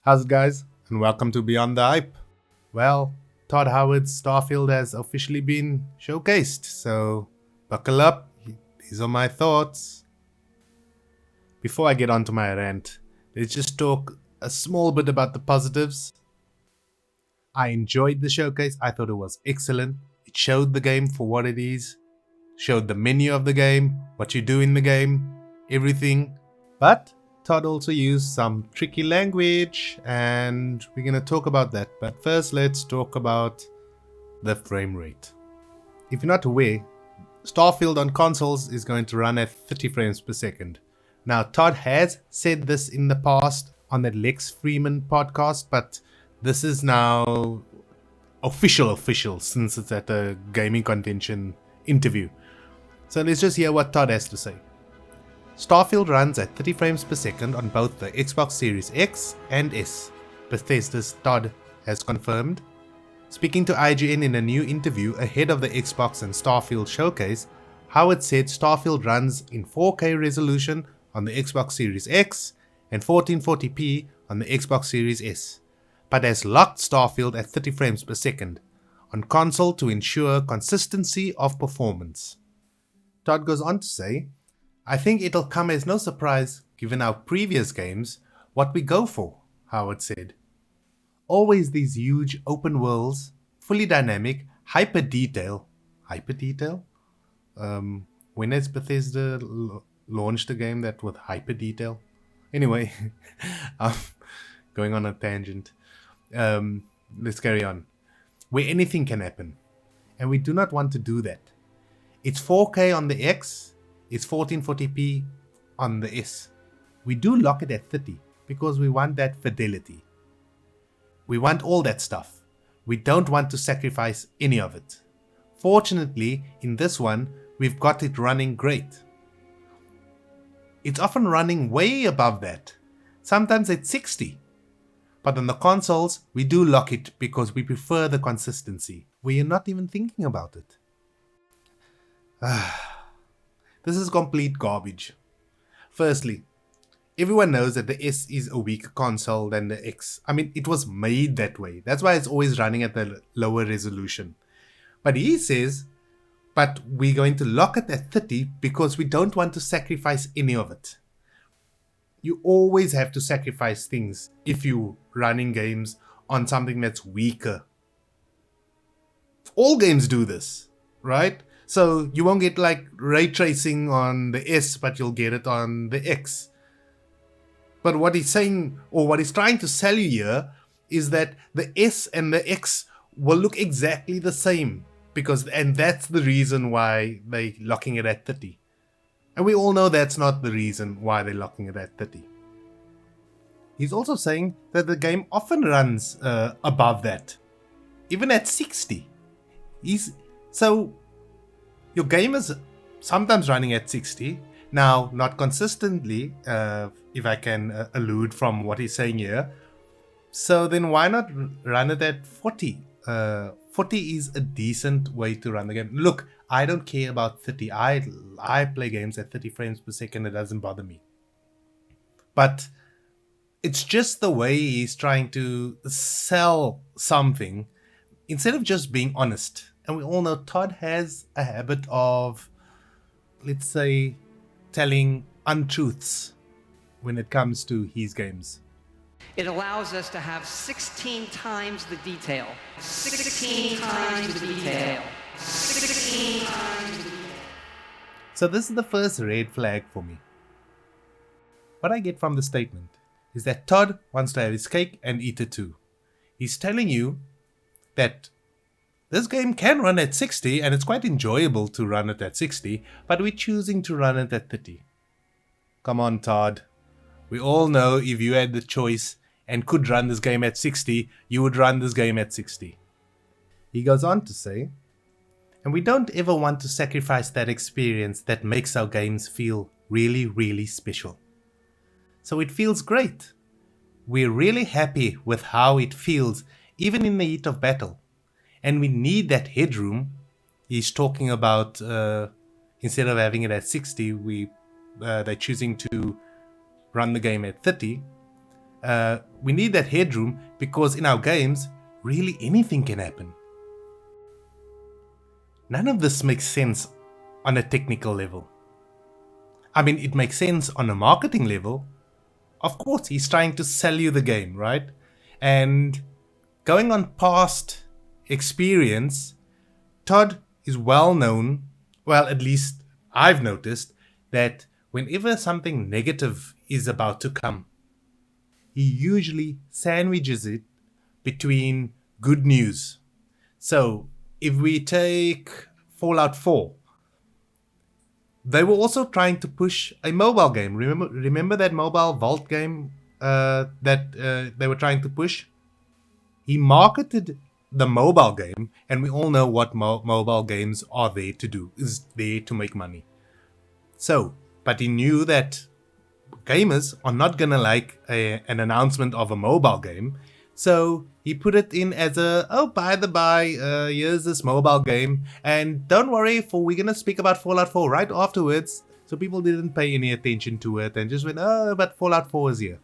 How's it, guys? And welcome to Beyond the Hype. Well, Todd Howard's Starfield has officially been showcased, so buckle up. These are my thoughts. Before I get onto my rant, let's just talk a small bit about the positives. I enjoyed the showcase. I thought it was excellent. It showed the game for what it is, showed the menu of the game, what you do in the game, everything. But Todd also used some tricky language, and we're going to talk about that. But first, let's talk about the frame rate. If you're not aware, Starfield on consoles is going to run at 30 frames per second. Now, Todd has said this in the past on that Lex Freeman podcast, but this is now official since it's at a gaming convention interview. So let's just hear what Todd has to say. Starfield runs at 30 frames per second on both the Xbox Series X and S, Bethesda's Todd has confirmed. Speaking to IGN in a new interview ahead of the Xbox and Starfield showcase, Howard said Starfield runs in 4K resolution on the Xbox Series X and 1440p on the Xbox Series S, but has locked Starfield at 30 frames per second on console to ensure consistency of performance. Todd goes on to say, I think it'll come as no surprise, given our previous games, what we go for, Howard said. Always these huge open worlds, fully dynamic, hyper detail. Hyper detail? When has Bethesda launched a game that with hyper detail? Anyway, going on a tangent. Let's carry on. Where anything can happen. And we do not want to do that. It's 4K on the X. It's 1440p on the S. We do lock it at 30 because we want that fidelity. We want all that stuff. We don't want to sacrifice any of it. Fortunately, in this one, we've got it running great. It's often running way above that, sometimes at 60. But on the consoles, we do lock it because we prefer the consistency. We are not even thinking about it. This is complete garbage. Firstly, everyone knows that the S is a weaker console than the X. I mean, it was made that way. That's why it's always running at the lower resolution. But he says, but we're going to lock it at 30 because we don't want to sacrifice any of it. You always have to sacrifice things if you're running games on something that's weaker. All games do this, right? So you won't get like ray tracing on the S, but you'll get it on the X. But what he's saying, or what he's trying to sell you here, is that the S and the X will look exactly the same. And that's the reason why they're locking it at 30. And we all know that's not the reason why they're locking it at 30. He's also saying that the game often runs above that, even at 60. So your game is sometimes running at 60. Now, not consistently, if I can allude from what he's saying here. So then why not run it at 40? 40 is a decent way to run the game. Look, I don't care about 30. I play games at 30 frames per second. It doesn't bother me. But it's just the way he's trying to sell something instead of just being honest. And we all know Todd has a habit of, let's say, telling untruths when it comes to his games. It allows us to have 16 times the detail. 16 times the detail. 16 times the detail. So this is the first red flag for me. What I get from the statement is that Todd wants to have his cake and eat it too. He's telling you that this game can run at 60 and it's quite enjoyable to run it at 60, but we're choosing to run it at 30. Come on, Todd. We all know if you had the choice and could run this game at 60, you would run this game at 60. He goes on to say, and we don't ever want to sacrifice that experience that makes our games feel really, really special. So it feels great. We're really happy with how it feels, even in the heat of battle. And we need that headroom. He's talking about instead of having it at 60, they're choosing to run the game at 30. We need that headroom because in our games, really anything can happen. None of this makes sense on a technical level. I mean, it makes sense on a marketing level. Of course, he's trying to sell you the game, right? And going on past experience, Todd is well known, well, at least I've noticed, that whenever something negative is about to come, he usually sandwiches it between good news. So, if we take Fallout 4, they were also trying to push a mobile game. Remember that mobile Vault game that they were trying to push? He marketed the mobile game, and we all know what mobile games are there to do, is there to make money. So, but he knew that gamers are not gonna like an announcement of a mobile game, so he put it in as a, oh, by the by, here's this mobile game, and don't worry, we're gonna speak about Fallout 4 right afterwards. So people didn't pay any attention to it and just went, oh, but Fallout 4 is here,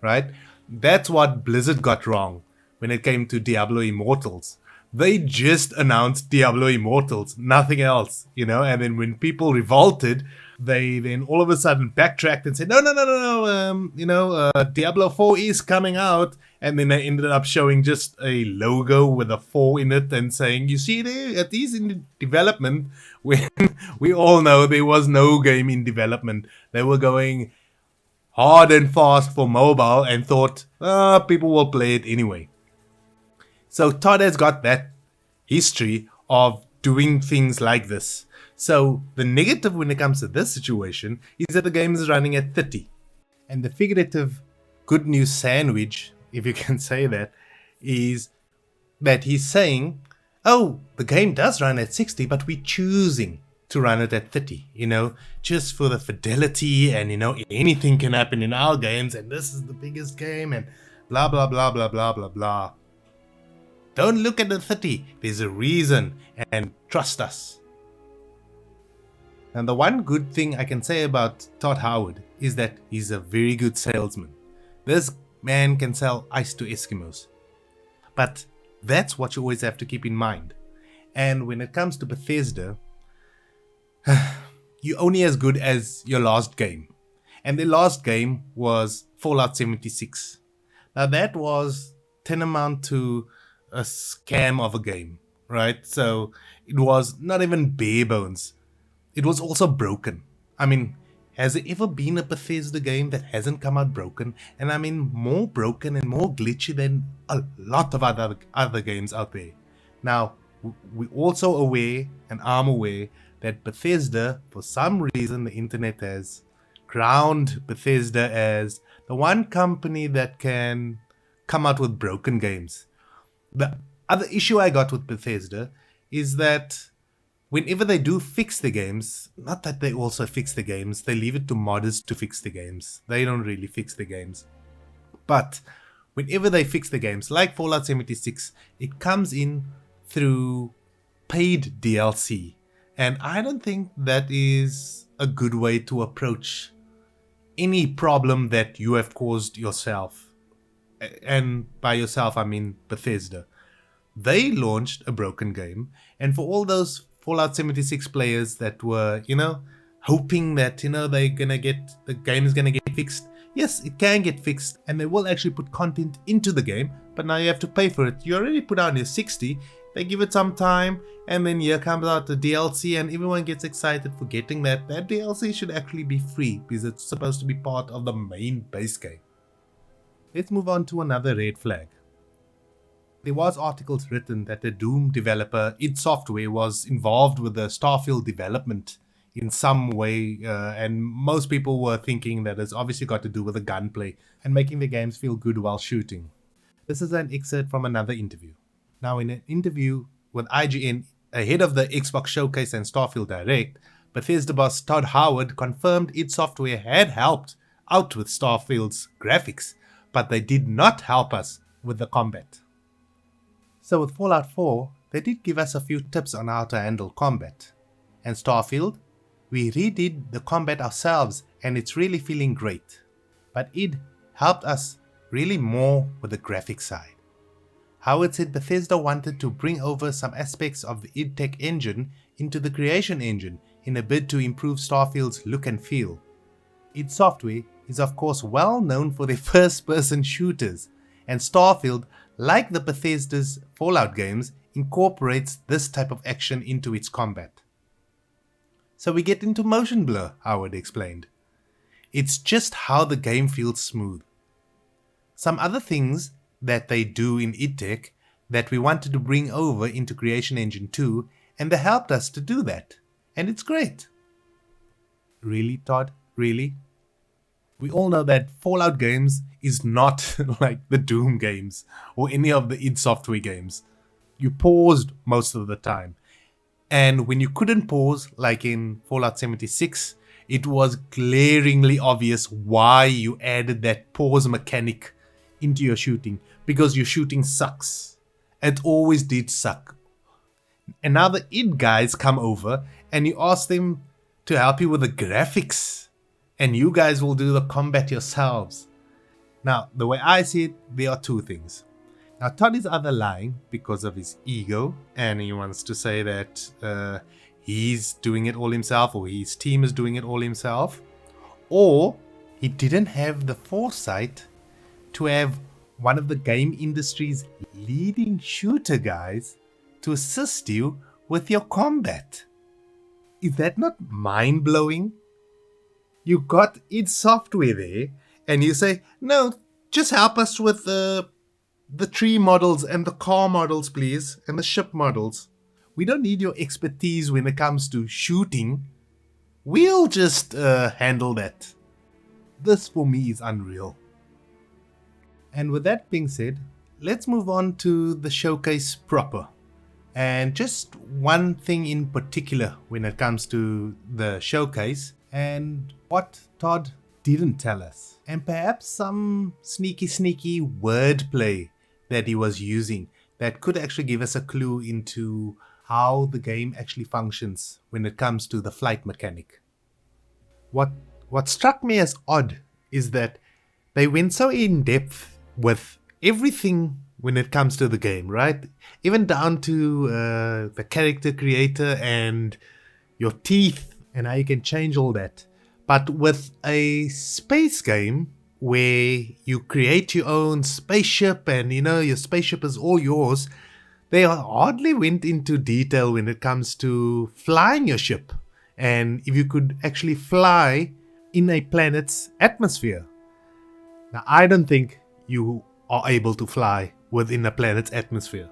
right? That's what Blizzard got wrong when it came to Diablo Immortals. They just announced Diablo Immortals, nothing else, and then when people revolted, they then all of a sudden backtracked and said, no, Diablo 4 is coming out. And then they ended up showing just a logo with a 4 in it and saying, you see there, it is in development, when we all know there was no game in development. They were going hard and fast for mobile and thought, people will play it anyway. So Todd has got that history of doing things like this. So the negative when it comes to this situation is that the game is running at 30. And the figurative good news sandwich, if you can say that, is that he's saying, oh, the game does run at 60, but we're choosing to run it at 30, just for the fidelity and, anything can happen in our games and this is the biggest game and blah, blah, blah, blah, blah, blah, blah. Don't look at the 30. There's a reason, and trust us. And the one good thing I can say about Todd Howard is that he's a very good salesman. This man can sell ice to Eskimos. But that's what you always have to keep in mind. And when it comes to Bethesda, you're only as good as your last game. And the last game was Fallout 76. Now that was tantamount to a scam of a game, right? So it was not even bare bones. It was also broken. I mean, has there ever been a Bethesda game that hasn't come out broken? And I mean, more broken and more glitchy than a lot of other games out there. Now, we're also aware, and I'm aware, that Bethesda, for some reason, the internet has crowned Bethesda as the one company that can come out with broken games. The other issue I got with Bethesda is that whenever they do fix the games, not that they also fix the games, they leave it to modders to fix the games. They don't really fix the games. But whenever they fix the games, like Fallout 76, it comes in through paid DLC. And I don't think that is a good way to approach any problem that you have caused yourself. And by yourself, I mean Bethesda. They launched a broken game, and for all those Fallout 76 players that were, hoping that, the game is gonna get fixed. Yes, it can get fixed, and they will actually put content into the game, but now you have to pay for it. You already put down your 60, they give it some time, and then here comes out the DLC, and everyone gets excited for getting that. That DLC should actually be free, because it's supposed to be part of the main base game. Let's move on to another red flag. There was articles written that the Doom developer, id Software, was involved with the Starfield development in some way, and most people were thinking that it's obviously got to do with the gunplay and making the games feel good while shooting. This is an excerpt from another interview. Now, in an interview with IGN ahead of the Xbox Showcase and Starfield Direct, Bethesda boss Todd Howard confirmed id Software had helped out with Starfield's graphics, but they did not help us with the combat. So with Fallout 4, they did give us a few tips on how to handle combat. And Starfield, we redid the combat ourselves and it's really feeling great. But id helped us really more with the graphic side. Howard said Bethesda wanted to bring over some aspects of the id Tech engine into the creation engine in a bid to improve Starfield's look and feel. id Software is of course well known for their first-person shooters, and Starfield, like the Bethesda's Fallout games, incorporates this type of action into its combat. So we get into motion blur, Howard explained. It's just how the game feels smooth. Some other things that they do in id Tech that we wanted to bring over into Creation Engine 2, and they helped us to do that. And it's great. Really, Todd? Really? We all know that Fallout games is not like the Doom games or any of the id Software games. You paused most of the time. And when you couldn't pause, like in Fallout 76, it was glaringly obvious why you added that pause mechanic into your shooting, because your shooting sucks. It always did suck. And now the id guys come over and you ask them to help you with the graphics, and you guys will do the combat yourselves. Now, the way I see it, there are two things. Now, Todd is either lying because of his ego and he wants to say that he's doing it all himself, or his team is doing it all himself, or he didn't have the foresight to have one of the game industry's leading shooter guys to assist you with your combat. Is that not mind-blowing? You got id Software there and you say, no, just help us with the tree models and the car models, please, and the ship models. We don't need your expertise when it comes to shooting. We'll just handle that. This for me is unreal. And with that being said, let's move on to the showcase proper. And just one thing in particular when it comes to the showcase and what Todd didn't tell us. And perhaps some sneaky wordplay that he was using that could actually give us a clue into how the game actually functions when it comes to the flight mechanic. What struck me as odd is that they went so in depth with everything when it comes to the game, right? Even down to the character creator and your teeth and how you can change all that. But with a space game where you create your own spaceship and your spaceship is all yours, they hardly went into detail when it comes to flying your ship and if you could actually fly in a planet's atmosphere. Now, I don't think you are able to fly within a planet's atmosphere.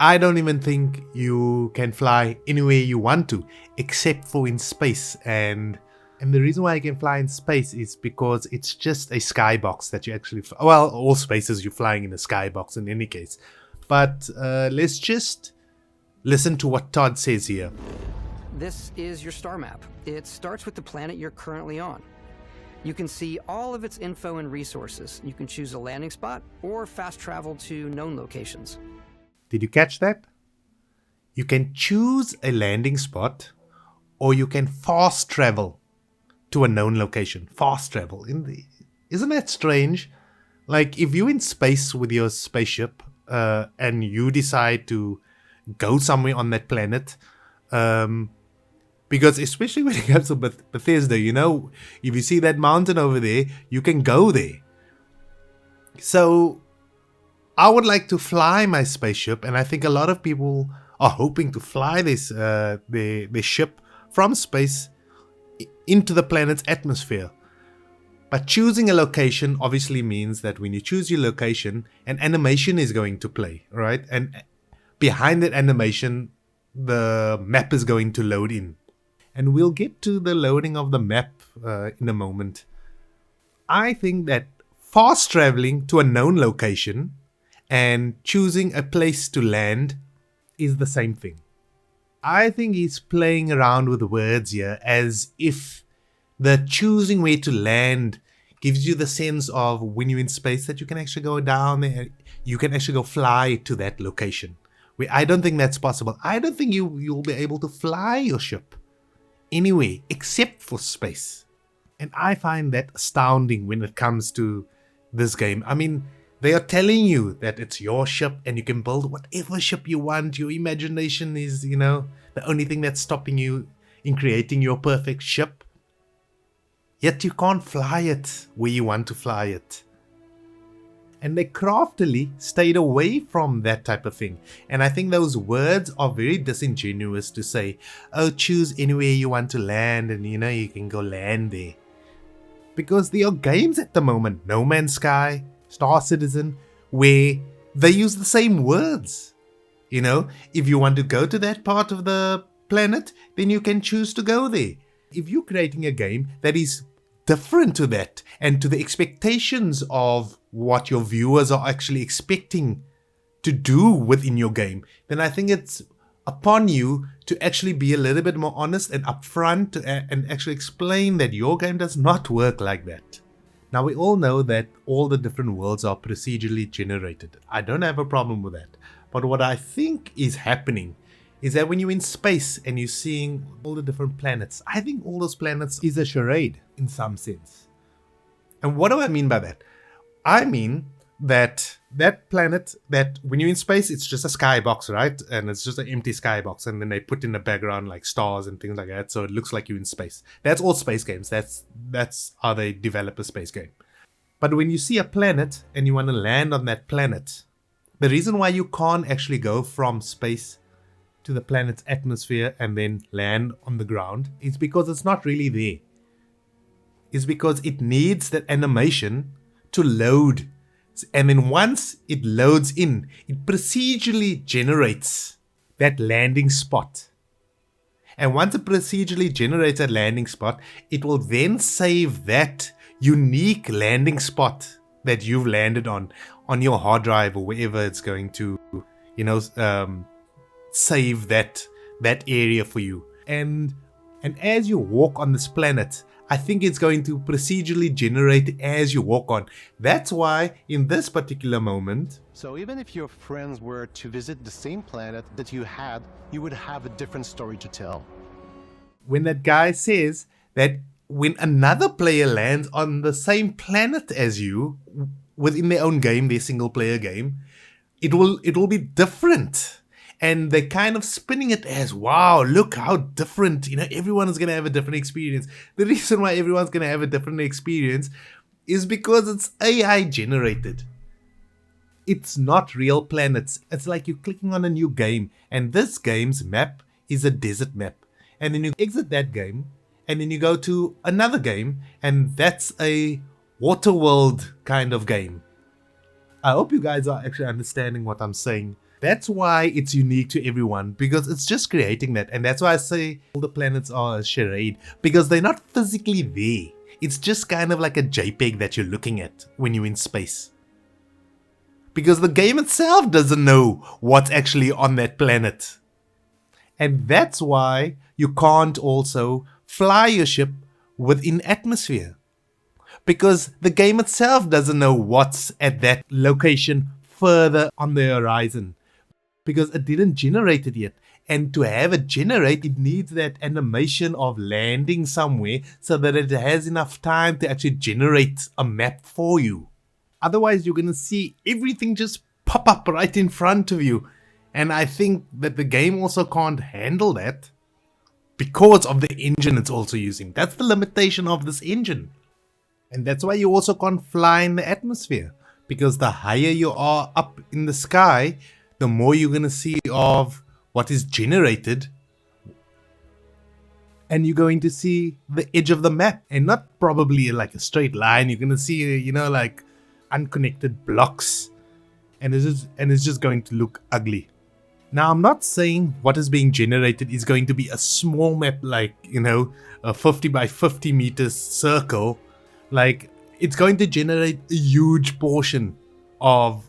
I don't even think you can fly anywhere you want to, except for in space. And the reason why I can fly in space is because it's just a skybox that you actually well, all spaces you're flying in a skybox in any case. But let's just listen to what Todd says here. This is your star map. It starts with the planet you're currently on. You can see all of its info and resources. You can choose a landing spot or fast travel to known locations. Did you catch that? You can choose a landing spot or you can fast travel to a known location. Fast travel. Isn't that strange? Like if you're in space with your spaceship and you decide to go somewhere on that planet, because especially when it comes to Bethesda, if you see that mountain over there, you can go there. So I would like to fly my spaceship, and I think a lot of people are hoping to fly this their ship from space into the planet's atmosphere. But choosing a location obviously means that when you choose your location, an animation is going to play, right? And behind that animation, the map is going to load in. And we'll get to the loading of the map in a moment. I think that fast traveling to a known location and choosing a place to land is the same thing. I think he's playing around with words here as if the choosing where to land gives you the sense of when you're in space that you can actually go down there, you can actually go fly to that location. I don't think that's possible. I don't think you'll be able to fly your ship anywhere except for space. And I find that astounding when it comes to this game. I mean, they are telling you that it's your ship and you can build whatever ship you want. Your imagination is, the only thing that's stopping you in creating your perfect ship. Yet you can't fly it where you want to fly it. And they craftily stayed away from that type of thing. And I think those words are very disingenuous to say, oh, choose anywhere you want to land and you can go land there. Because there are games at the moment, No Man's Sky, Star Citizen, where they use the same words. If you want to go to that part of the planet, then you can choose to go there. If you're creating a game that is different to that and to the expectations of what your viewers are actually expecting to do within your game, then I think it's upon you to actually be a little bit more honest and upfront and actually explain that your game does not work like that. Now, we all know that all the different worlds are procedurally generated. I don't have a problem with that. But what I think is happening is that when you're in space and you're seeing all the different planets, I think all those planets is a charade in some sense. And what do I mean by that? I mean that planet, that when you're in space, it's just a skybox, right? And it's just an empty skybox. And then they put in the background like stars and things like that. So it looks like you're in space. That's all space games. That's how they develop a space game. But when you see a planet and you want to land on that planet, the reason why you can't actually go from space to the planet's atmosphere and then land on the ground is because it's not really there. It's because it needs that animation to load. And then once it loads in, it procedurally generates that landing spot. And once it procedurally generates that landing spot, it will then save that unique landing spot that you've landed on your hard drive or wherever it's going to, save that area for you. And as you walk on this planet, I think it's going to procedurally generate as you walk on. That's why in this particular moment... So even if your friends were to visit the same planet that you had, you would have a different story to tell. When that guy says that when another player lands on the same planet as you, within their own game, their single player game, it will be different. And they're kind of spinning it as, wow, look how different, everyone is going to have a different experience. The reason why everyone's going to have a different experience is because it's AI generated. It's not real planets. It's like you're clicking on a new game, and this game's map is a desert map. And then you exit that game, and then you go to another game, and that's a water world kind of game. I hope you guys are actually understanding what I'm saying. That's why it's unique to everyone, because it's just creating that. And that's why I say all the planets are a charade, because they're not physically there. It's just kind of like a JPEG that you're looking at when you're in space. Because the game itself doesn't know what's actually on that planet. And that's why you can't also fly your ship within atmosphere. Because the game itself doesn't know what's at that location further on the horizon. Because it didn't generate it yet. And to have it generate, it needs that animation of landing somewhere so that it has enough time to actually generate a map for you. Otherwise, you're going to see everything just pop up right in front of you. And I think that the game also can't handle that because of the engine it's also using. That's the limitation of this engine. And that's why you also can't fly in the atmosphere. Because the higher you are up in the sky, the more you're going to see of what is generated. And you're going to see the edge of the map. And not probably like a straight line. You're going to see, like unconnected blocks. And it's just going to look ugly. Now, I'm not saying what is being generated is going to be a small map like, a 50 by 50 meters circle. Like, it's going to generate a huge portion of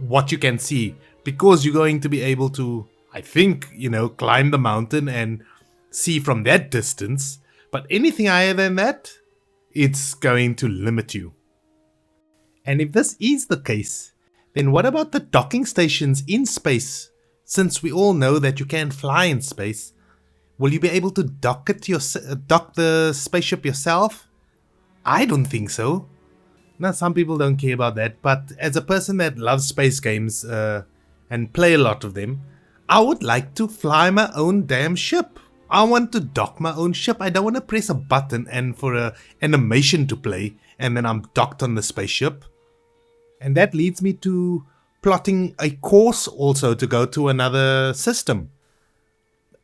what you can see. Because you're going to be able to, I think, climb the mountain and see from that distance. But anything higher than that, it's going to limit you. And if this is the case, then what about the docking stations in space? Since we all know that you can fly in space, will you be able to dock the spaceship yourself? I don't think so. Now, some people don't care about that, but as a person that loves space games and play a lot of them, I would like to fly my own damn ship. I want to dock my own ship. I don't want to press a button and for a animation to play and then I'm docked on the spaceship. And that leads me to plotting a course also to go to another system.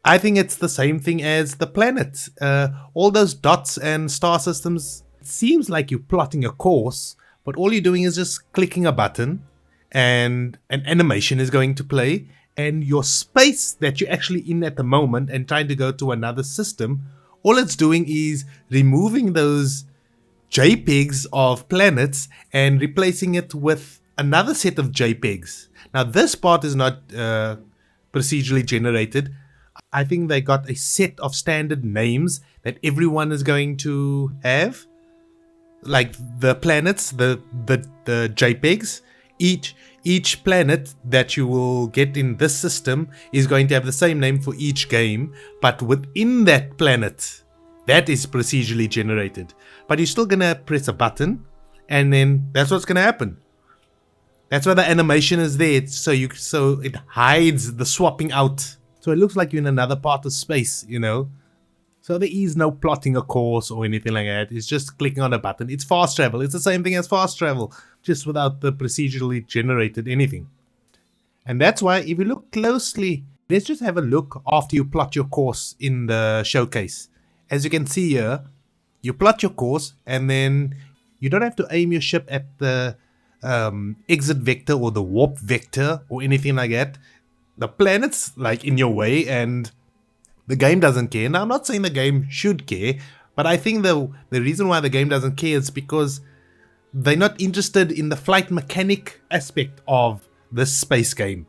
I think it's the same thing as the planet. All those dots and star systems, it seems like you're plotting a course, but all you're doing is just clicking a button and an animation is going to play, and your space that you're actually in at the moment and trying to go to another system, all it's doing is removing those JPEGs of planets and replacing it with another set of JPEGs. Now this part is not procedurally generated. I think they got a set of standard names that everyone is going to have, like the planets, the JPEGs. Each planet that you will get in this system is going to have the same name for each game, but within that planet, that is procedurally generated. But you're still gonna press a button, and then that's what's gonna happen. That's why the animation is there, so it hides the swapping out. So it looks like you're in another part of space, you know. So there is no plotting a course or anything like that. It's just clicking on a button. It's fast travel. It's the same thing as fast travel, just without the procedurally generated anything. And that's why if you look closely, let's just have a look after you plot your course in the showcase. As you can see here, you plot your course and then you don't have to aim your ship at the exit vector or the warp vector or anything like that. The planet's like in your way and the game doesn't care. Now, I'm not saying the game should care, but I think the reason why the game doesn't care is because they're not interested in the flight mechanic aspect of this space game.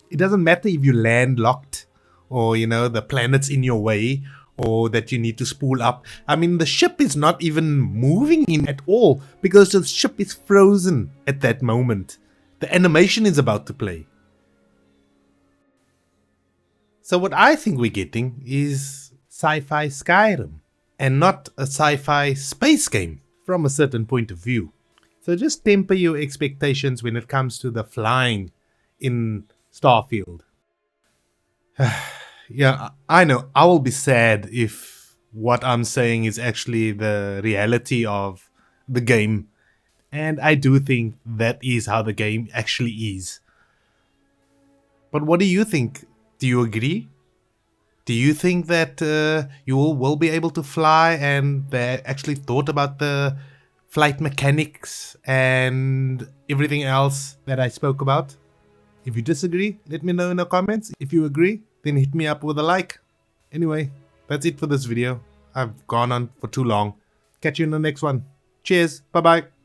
It doesn't matter if you land locked or, you know, the planet's in your way or that you need to spool up. I mean, the ship is not even moving in at all because the ship is frozen at that moment. The animation is about to play. So what I think we're getting is sci-fi Skyrim and not a sci-fi space game from a certain point of view. So just temper your expectations when it comes to the flying in Starfield. Yeah, I know, I will be sad if what I'm saying is actually the reality of the game. And I do think that is how the game actually is. But what do you think? Do you agree? Do you think that you will be able to fly and they actually thought about the flight mechanics and everything else that I spoke about? If you disagree, let me know in the comments. If you agree, then hit me up with a like. Anyway, that's it for this video. I've gone on for too long. Catch you in the next one. Cheers. Bye-bye.